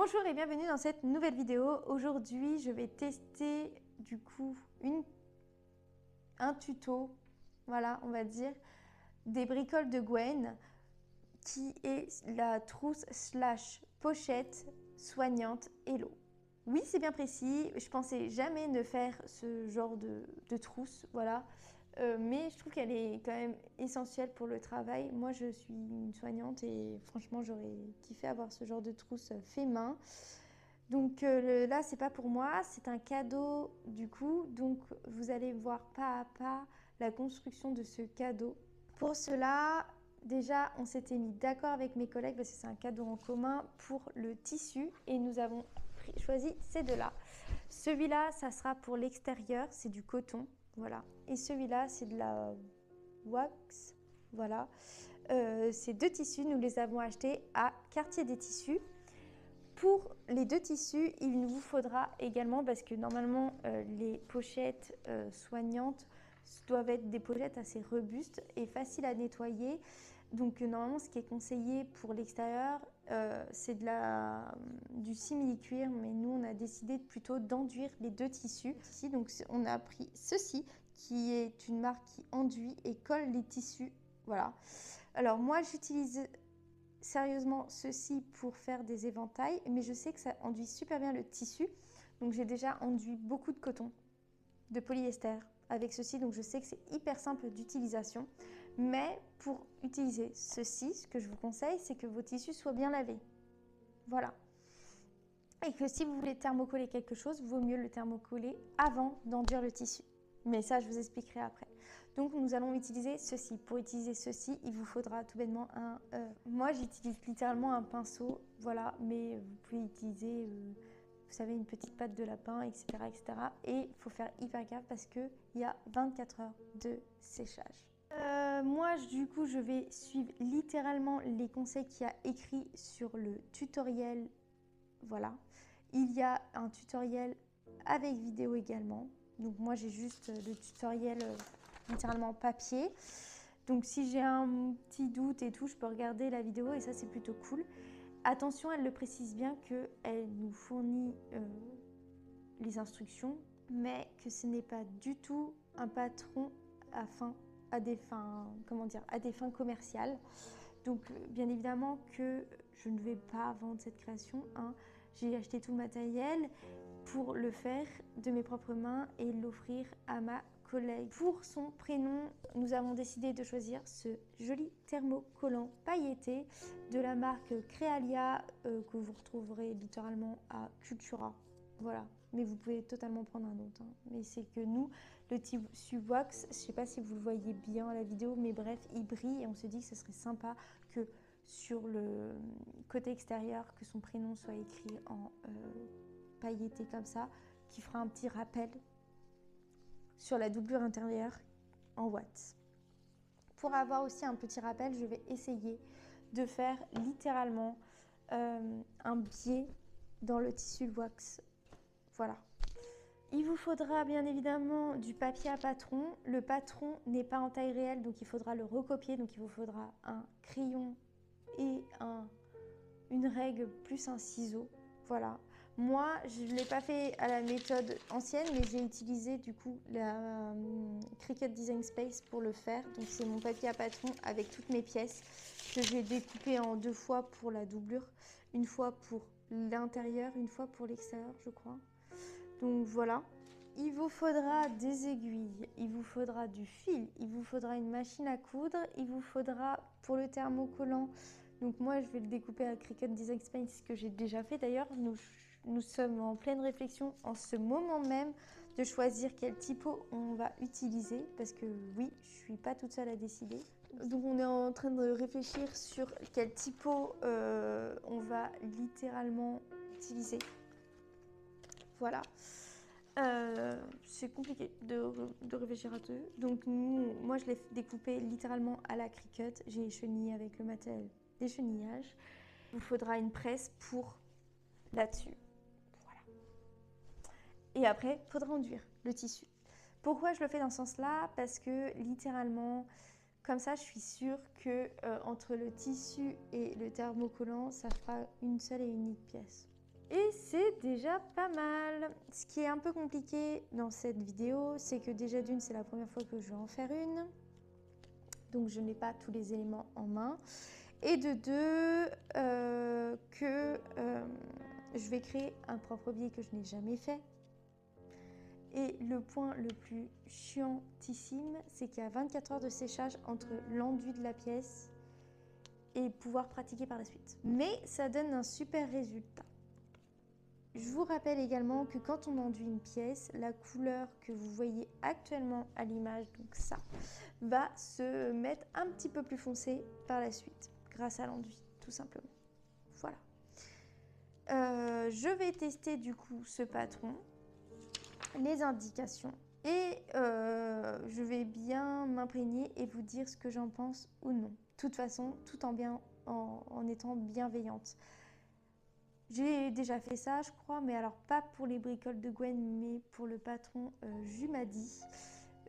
Bonjour et bienvenue dans cette nouvelle vidéo. Aujourd'hui, je vais tester du coup un tuto, voilà, on va dire, des bricoles de Gwen, qui est la trousse slash pochette soignante Hello. Oui, c'est bien précis, je pensais jamais ne faire ce genre de trousse, voilà. Mais je trouve qu'elle est quand même essentielle pour le travail. Moi, je suis une soignante et franchement, j'aurais kiffé avoir ce genre de trousse fait main. Donc là, c'est pas pour moi, c'est un cadeau du coup. Donc vous allez voir pas à pas la construction de ce cadeau. Pour cela, déjà, on s'était mis d'accord avec mes collègues parce que c'est un cadeau en commun pour le tissu et nous avons choisi ces deux-là. Celui-là, ça sera pour l'extérieur, c'est du coton, voilà. Et celui-là, c'est de la wax, voilà. Ces deux tissus, nous les avons achetés à Quartier des Tissus. Pour les deux tissus, il vous faudra également, parce que normalement les pochettes soignantes doivent être des pochettes assez robustes et faciles à nettoyer. Donc normalement ce qui est conseillé pour l'extérieur, c'est du simili-cuir, mais nous on a décidé plutôt d'enduire les deux tissus. Ici, donc on a pris ceci, qui est une marque qui enduit et colle les tissus. Voilà. Alors moi j'utilise sérieusement ceci pour faire des éventails, mais je sais que ça enduit super bien le tissu. Donc j'ai déjà enduit beaucoup de coton, de polyester avec ceci, donc je sais que c'est hyper simple d'utilisation. Mais pour utiliser ceci, ce que je vous conseille, c'est que vos tissus soient bien lavés. Voilà. Et que si vous voulez thermocoller quelque chose, vaut mieux le thermocoller avant d'enduire le tissu. Mais ça, je vous expliquerai après. Donc, nous allons utiliser ceci. Pour utiliser ceci, il vous faudra tout bêtement un... moi, j'utilise littéralement un pinceau, voilà. Mais vous pouvez utiliser, vous savez, une petite pâte de lapin, etc. etc. Et il faut faire hyper gaffe parce qu'il y a 24 heures de séchage. Moi, du coup, je vais suivre littéralement les conseils qu'il y a écrits sur le tutoriel. Voilà. Il y a un tutoriel avec vidéo également. Donc moi j'ai juste le tutoriel littéralement papier. Donc si j'ai un petit doute et tout, je peux regarder la vidéo et ça c'est plutôt cool. Attention, elle le précise bien qu'elle nous fournit les instructions, mais que ce n'est pas du tout un patron à des fins commerciales. Donc bien évidemment que je ne vais pas vendre cette création, hein. J'ai acheté tout le matériel pour le faire de mes propres mains et l'offrir à ma collègue. Pour son prénom, nous avons décidé de choisir ce joli thermocollant pailleté de la marque Crealia que vous retrouverez littéralement à Cultura. Voilà, mais vous pouvez totalement prendre un autre, hein. Mais c'est que nous, le tissu wax, je ne sais pas si vous le voyez bien à la vidéo, mais bref, il brille et on se dit que ce serait sympa que sur le côté extérieur, que son prénom soit écrit en pailleté comme ça, qui fera un petit rappel sur la doublure intérieure en watts. Pour avoir aussi un petit rappel, je vais essayer de faire littéralement un biais dans le tissu wax. Voilà. Il vous faudra bien évidemment du papier à patron. Le patron n'est pas en taille réelle, donc il faudra le recopier. Donc il vous faudra un crayon et une règle plus un ciseau. Voilà. Moi, je ne l'ai pas fait à la méthode ancienne, mais j'ai utilisé du coup la Cricut Design Space pour le faire. Donc c'est mon papier à patron avec toutes mes pièces que j'ai découpées en deux fois pour la doublure. Une fois pour l'intérieur, une fois pour l'extérieur, je crois. Donc voilà. Il vous faudra des aiguilles, il vous faudra du fil, il vous faudra une machine à coudre, il vous faudra pour le thermocollant. Donc moi je vais le découper à Cricut Design Space, ce que j'ai déjà fait d'ailleurs. Nous sommes en pleine réflexion en ce moment même de choisir quel typo on va utiliser parce que oui, je suis pas toute seule à décider. Donc on est en train de réfléchir sur quel typo on va littéralement utiliser. Voilà. C'est compliqué de réfléchir à deux. Donc moi je l'ai découpé littéralement à la Cricut. J'ai chenillé avec le matériel des chenillages. Il vous faudra une presse pour là-dessus. Voilà. Et après, il faudra enduire le tissu. Pourquoi je le fais dans ce sens-là? Parce que littéralement, comme ça, je suis sûre que entre le tissu et le thermocollant, ça fera une seule et unique pièce. Et c'est déjà pas mal. Ce qui est un peu compliqué dans cette vidéo, c'est que déjà d'une, c'est la première fois que je vais en faire une. Donc je n'ai pas tous les éléments en main. Et de deux, je vais créer un propre biais que je n'ai jamais fait. Et le point le plus chiantissime, c'est qu'il y a 24 heures de séchage entre l'enduit de la pièce et pouvoir pratiquer par la suite. Mais ça donne un super résultat. Je vous rappelle également que quand on enduit une pièce, la couleur que vous voyez actuellement à l'image, donc ça, va se mettre un petit peu plus foncé par la suite, grâce à l'enduit, tout simplement. Voilà. Je vais tester du coup ce patron, les indications, et je vais bien m'imprégner et vous dire ce que j'en pense ou non. De toute façon, tout en étant bienveillante. J'ai déjà fait ça, je crois, mais alors pas pour les bricoles de Gwen, mais pour le patron Jumadi.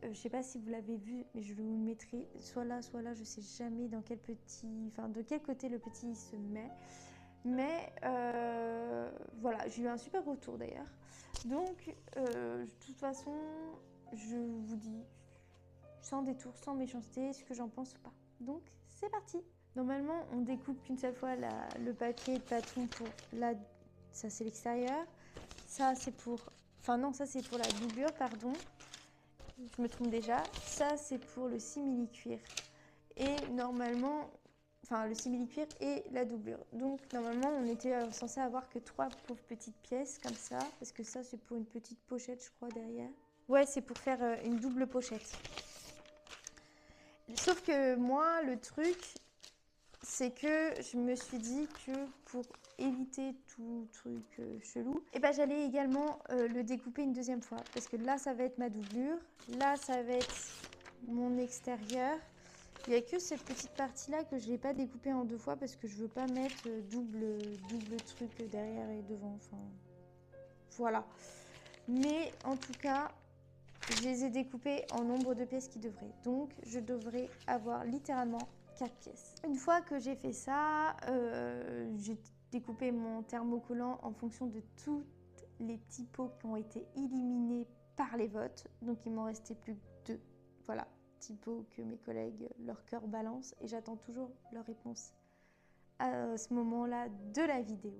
Je ne sais pas si vous l'avez vu, mais je vous le mettrai soit là, je ne sais jamais dans quel de quel côté le petit se met. Mais voilà, j'ai eu un super retour d'ailleurs. Donc, de toute façon, je vous dis sans détour, sans méchanceté, ce que j'en pense ou pas. Donc, c'est parti! Normalement, on découpe qu'une seule fois le papier de patron pour la... Ça, c'est l'extérieur. Ça, c'est pour... Enfin non, ça, c'est pour la doublure, pardon. Je me trompe déjà. Ça, c'est pour le simili-cuir. Et normalement... Enfin, le simili-cuir et la doublure. Donc, normalement, on était censé avoir que 3 pauvres petites pièces, comme ça. Parce que ça, c'est pour une petite pochette, je crois, derrière. Ouais, c'est pour faire une double pochette. Sauf que moi, le truc... c'est que je me suis dit que pour éviter tout truc chelou, et ben j'allais également le découper une deuxième fois. Parce que là, ça va être ma doublure. Là, ça va être mon extérieur. Il n'y a que cette petite partie-là que je n'ai pas découpée en 2 fois parce que je ne veux pas mettre double truc derrière et devant. Enfin, voilà. Mais en tout cas, je les ai découpés en nombre de pièces qui devraient. Donc, je devrais avoir littéralement 4 pièces. Une fois que j'ai fait ça, j'ai découpé mon thermocollant en fonction de toutes les typos qui ont été éliminés par les votes. Donc il m'en restait plus que 2. Voilà, typos que mes collègues, leur cœur balance. Et j'attends toujours leur réponse à ce moment-là de la vidéo.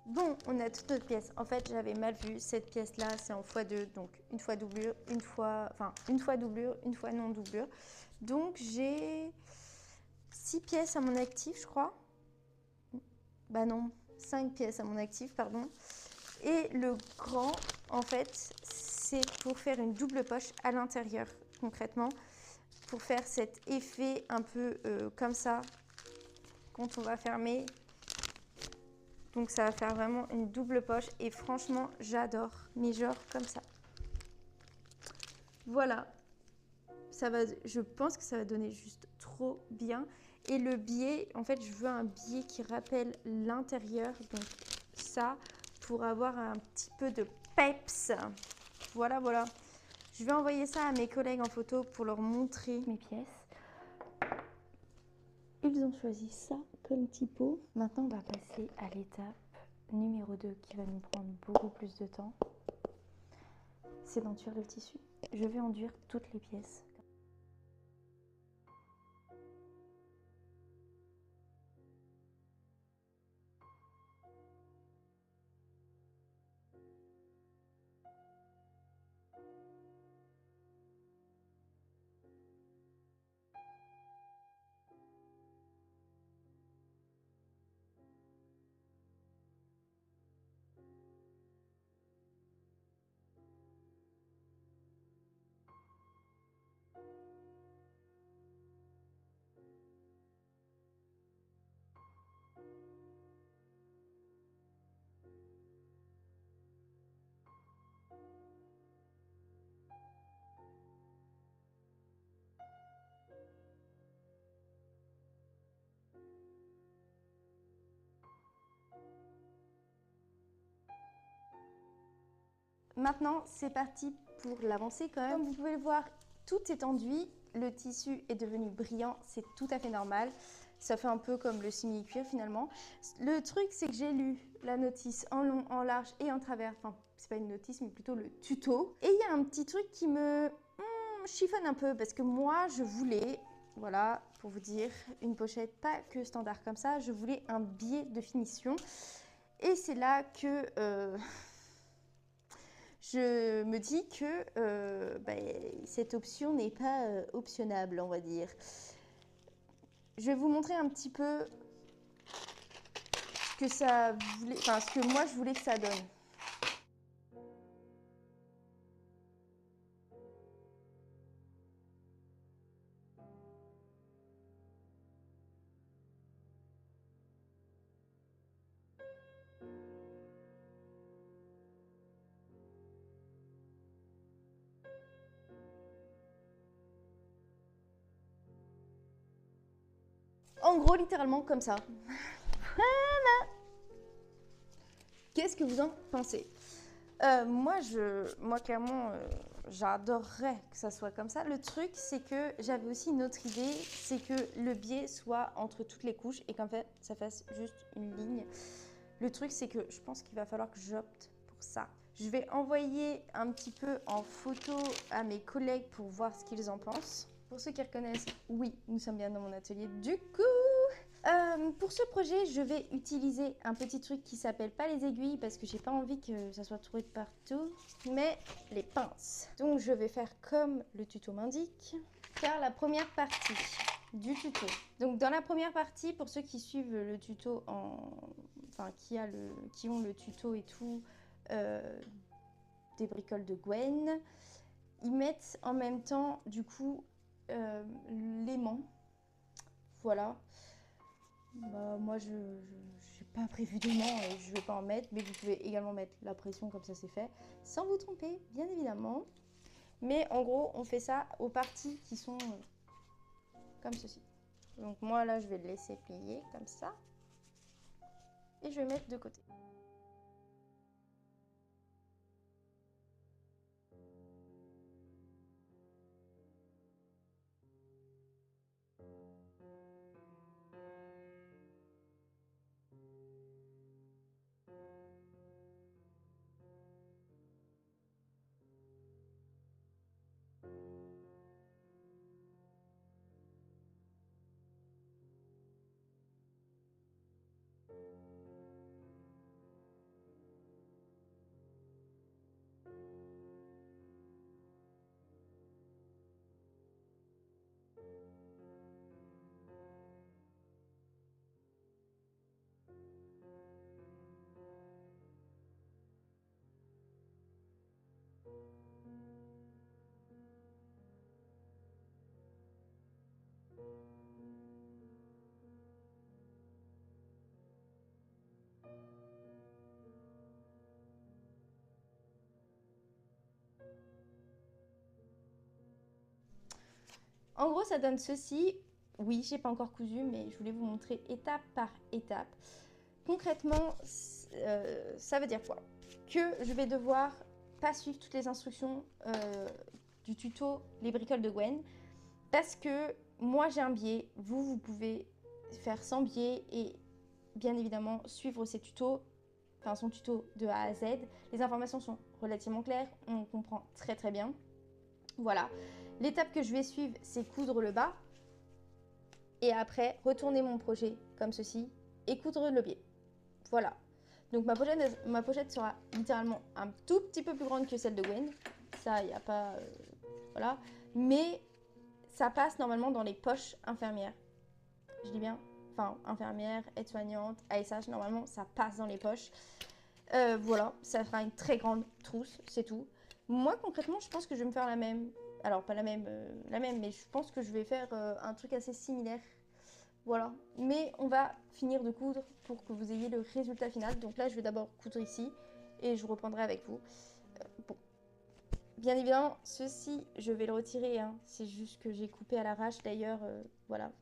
Bon, on a toute notre pièce. En fait, j'avais mal vu. Cette pièce-là, c'est en x2. Donc, une fois doublure, une fois doublure, une fois non doublure. Donc, j'ai 6 pièces à mon actif, je crois. Bah non, 5 pièces à mon actif, pardon. Et le grand, en fait, c'est pour faire une double poche à l'intérieur, concrètement. Pour faire cet effet un peu comme ça, quand on va fermer. Donc ça va faire vraiment une double poche et franchement j'adore, mais genre comme ça. Voilà, je pense que ça va donner juste trop bien. Et le biais, en fait je veux un biais qui rappelle l'intérieur, donc ça, pour avoir un petit peu de peps. Voilà, voilà. Je vais envoyer ça à mes collègues en photo pour leur montrer mes pièces. Ils ont choisi ça comme typo. Maintenant, on va passer à l'étape numéro 2 qui va nous prendre beaucoup plus de temps. C'est d'enduire le tissu. Je vais enduire toutes les pièces. maintenant c'est parti pour l'avancée quand même. Comme vous pouvez le voir, tout est enduit, le tissu est devenu brillant, c'est tout à fait normal. Ça fait un peu comme le simili-cuir finalement. Le truc, c'est que j'ai lu la notice en long, en large et en travers. Enfin, c'est pas une notice, mais plutôt le tuto. Et il y a un petit truc qui me chiffonne un peu parce que moi, je voulais, voilà, pour vous dire, une pochette pas que standard comme ça. Je voulais un biais de finition. Et c'est là que je me dis que cette option n'est pas optionnable, on va dire. Je vais vous montrer un petit peu ce que ça voulait, enfin ce que moi je voulais que ça donne. En gros, littéralement comme ça. Voilà. Qu'est-ce que vous en pensez? Moi, clairement, j'adorerais que ça soit comme ça. Le truc, c'est que j'avais aussi une autre idée, c'est que le biais soit entre toutes les couches et qu'en fait, ça fasse juste une ligne. Le truc, c'est que je pense qu'il va falloir que j'opte pour ça. Je vais envoyer un petit peu en photo à mes collègues pour voir ce qu'ils en pensent. Pour ceux qui reconnaissent, oui, nous sommes bien dans mon atelier. Du coup, pour ce projet, je vais utiliser un petit truc qui s'appelle pas les aiguilles parce que j'ai pas envie que ça soit trouvé de partout, mais les pinces. Donc je vais faire comme le tuto m'indique, faire la première partie du tuto. Donc dans la première partie, pour ceux qui suivent le tuto qui ont le tuto et tout des bricoles de Gwen, ils mettent en même temps du coup l'aimant. Voilà. Bah, moi, je n'ai pas prévu d'aimant et je ne vais pas en mettre, mais vous pouvez également mettre la pression comme ça c'est fait, sans vous tromper, bien évidemment. Mais en gros, on fait ça aux parties qui sont comme ceci. Donc moi, là, je vais le laisser plier comme ça. Et je vais mettre de côté. En gros, ça donne ceci. Oui, j'ai pas encore cousu, mais je voulais vous montrer étape par étape. Concrètement, ça veut dire quoi? Que je vais devoir pas suivre toutes les instructions du tuto Les bricoles de Gwen, parce que moi j'ai un biais, vous pouvez faire sans biais et bien évidemment suivre ses tutos, enfin son tuto de A à Z. Les informations sont relativement claires, on comprend très très bien. Voilà. L'étape que je vais suivre, c'est coudre le bas et après retourner mon projet comme ceci et coudre le biais. Voilà. Donc ma pochette sera littéralement un tout petit peu plus grande que celle de Gwen. Ça, il n'y a pas... voilà. Mais ça passe normalement dans les poches infirmières. Je dis bien, enfin, infirmière, aide-soignante, ASH, normalement, ça passe dans les poches. Voilà, ça fera une très grande trousse, c'est tout. Moi, concrètement, je pense que je vais me faire la même. Alors, pas la même, mais je pense que je vais faire un truc assez similaire. Voilà. Mais on va finir de coudre pour que vous ayez le résultat final. Donc là, je vais d'abord coudre ici et je reprendrai avec vous. Bon. Bien évidemment, ceci, je vais le retirer. Hein. C'est juste que j'ai coupé à l'arrache d'ailleurs. Voilà.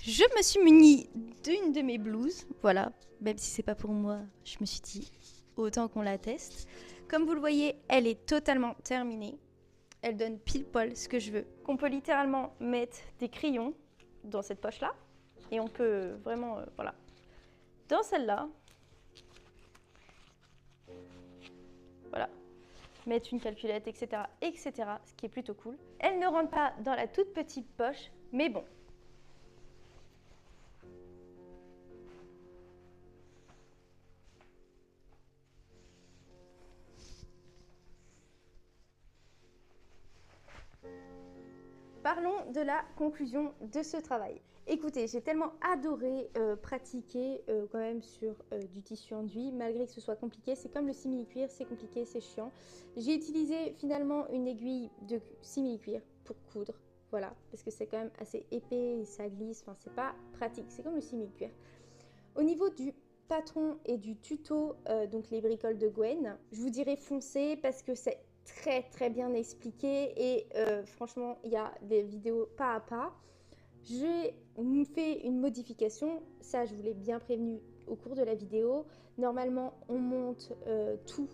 Je me suis munie d'une de mes blouses, voilà, même si c'est pas pour moi, je me suis dit autant qu'on la teste. Comme vous le voyez, elle est totalement terminée. Elle donne pile poil ce que je veux. On peut littéralement mettre des crayons dans cette poche-là et on peut vraiment, voilà, dans celle-là, voilà, mettre une calculette, etc., etc., ce qui est plutôt cool. Elle ne rentre pas dans la toute petite poche, mais bon. Parlons de la conclusion de ce travail. Écoutez, j'ai tellement adoré pratiquer quand même sur du tissu enduit, malgré que ce soit compliqué. C'est comme le simili-cuir, c'est compliqué, c'est chiant. J'ai utilisé finalement une aiguille de simili-cuir pour coudre, voilà, parce que c'est quand même assez épais et ça glisse, enfin c'est pas pratique, c'est comme le simili-cuir. Au niveau du patron et du tuto, donc les bricoles de Gwen, je vous dirais foncez parce que c'est très bien expliqué et franchement il y a des vidéos pas à pas. J'ai fait une modification, ça je vous l'ai bien prévenu au cours de la vidéo. Normalement on monte tout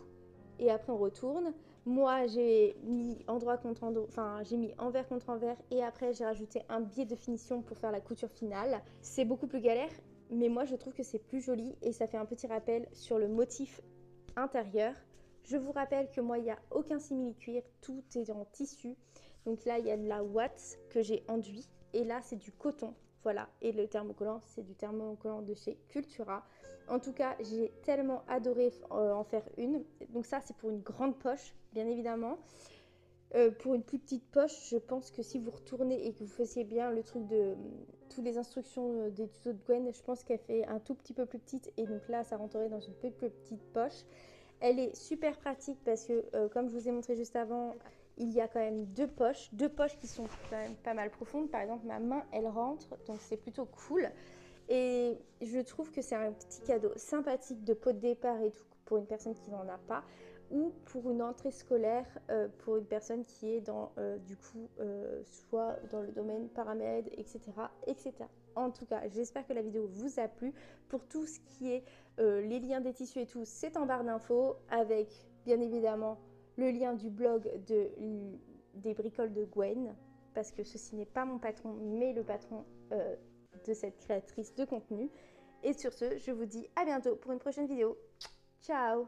et après on retourne. Moi j'ai mis endroit contre endroit, enfin j'ai mis envers contre envers et après j'ai rajouté un biais de finition pour faire la couture finale. C'est beaucoup plus galère, mais moi je trouve que c'est plus joli et ça fait un petit rappel sur le motif intérieur. Je vous rappelle que moi il n'y a aucun simili-cuir, tout est en tissu. Donc là il y a de la watts que j'ai enduit et là c'est du coton. Voilà, et le thermocollant c'est du thermocollant de chez Cultura. En tout cas j'ai tellement adoré en faire une. Donc ça c'est pour une grande poche bien évidemment. Pour une plus petite poche, je pense que si vous retournez et que vous faisiez bien le truc de toutes les instructions des tutos de Gwen, je pense qu'elle fait un tout petit peu plus petite et donc là ça rentrerait dans une plus petite poche. Elle est super pratique parce que comme je vous ai montré juste avant, il y a quand même deux poches qui sont quand même pas mal profondes. Par exemple ma main elle rentre, donc c'est plutôt cool. Et je trouve que c'est un petit cadeau sympathique de pot de départ et tout pour une personne qui n'en a pas ou pour une entrée scolaire pour une personne qui est dans du coup soit dans le domaine paramède, etc., etc. En tout cas, j'espère que la vidéo vous a plu. Pour tout ce qui est les liens des tissus et tout, c'est en barre d'infos avec bien évidemment le lien du blog des bricoles de Gwen parce que ceci n'est pas mon patron mais le patron de cette créatrice de contenu. Et sur ce, je vous dis à bientôt pour une prochaine vidéo. Ciao!